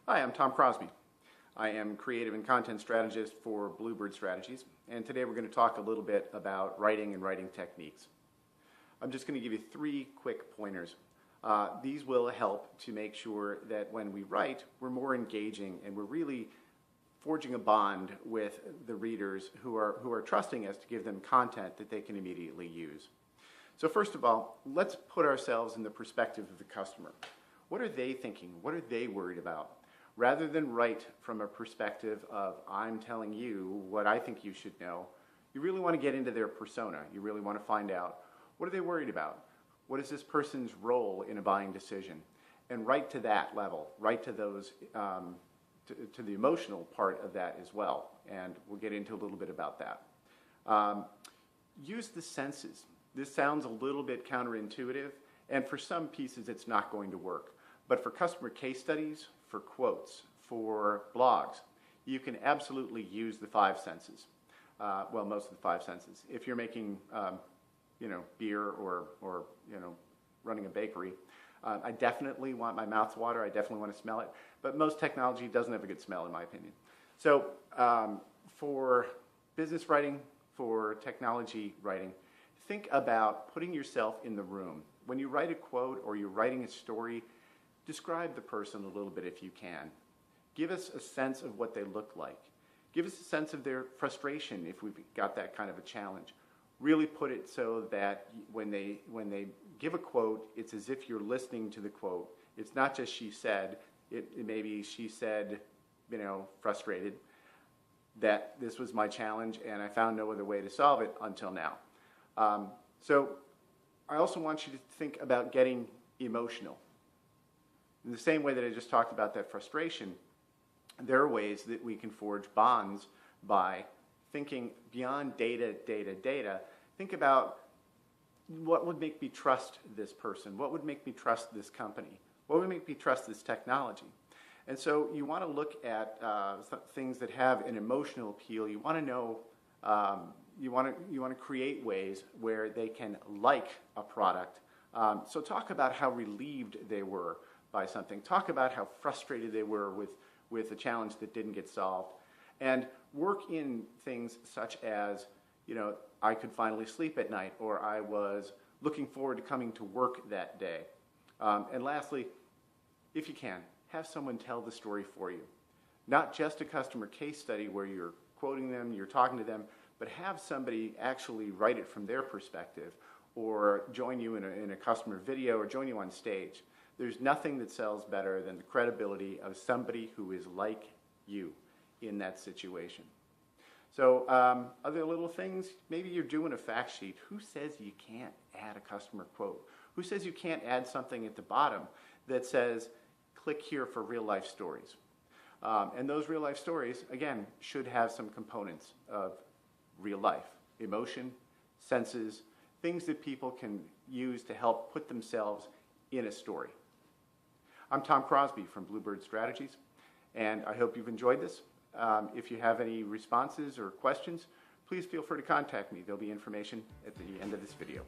Hi, I'm Tom Crosby. I am Creative and Content Strategist for BlueBird Strategies, and today we're going to talk a little bit about writing and writing techniques. I'm just going to give you 3 quick pointers. These will help to make sure that when we write, we're more engaging and we're really forging a bond with the readers who are trusting us to give them content that they can immediately use. So first of all, let's put ourselves in the perspective of the customer. What are they thinking? What are they worried about? Rather than write from a perspective of, I'm telling you what I think you should know, you really want to get into their persona. You really want to find out, what are they worried about? What is this person's role in a buying decision? And write to that level, write to those, to the emotional part of that as well. And we'll get into a little bit about that. Use the senses. This sounds a little bit counterintuitive, and for some pieces it's not going to work. But for customer case studies, for quotes, for blogs, you can absolutely use the 5 senses. Well, most of the 5 senses. If you're making, beer or running a bakery, I definitely want my mouth to water. I definitely want to smell it. But most technology doesn't have a good smell, in my opinion. So for business writing, for technology writing, think about putting yourself in the room. When you write a quote or you're writing a story, describe the person a little bit if you can. Give us a sense of what they look like. Give us a sense of their frustration if we've got that kind of a challenge. Really put it so that when they give a quote, it's as if you're listening to the quote. It's not just she said, maybe she said, frustrated, that this was my challenge and I found no other way to solve it until now. So I also want you to think about getting emotional. In the same way that I just talked about that frustration, there are ways that we can forge bonds by thinking beyond data. Think about what would make me trust this person? What would make me trust this company? What would make me trust this technology? And so you want to look at things that have an emotional appeal. You want to know, you want to create ways where they can like a product. So talk about how relieved they were by something. Talk about how frustrated they were with a challenge that didn't get solved. And work in things such as, I could finally sleep at night, or I was looking forward to coming to work that day. And lastly, if you can, have someone tell the story for you. Not just a customer case study where you're quoting them, you're talking to them, but have somebody actually write it from their perspective, or join you in a customer video, or join you on stage. There's nothing that sells better than the credibility of somebody who is like you in that situation. So other little things, maybe you're doing a fact sheet. Who says you can't add a customer quote? Who says you can't add something at the bottom that says, click here for real life stories? And those real life stories, again, should have some components of real life. Emotion, senses, things that people can use to help put themselves in a story. I'm Tom Crosby from BlueBird Strategies, and I hope you've enjoyed this. If you have any responses or questions, please feel free to contact me. There'll be information at the end of this video.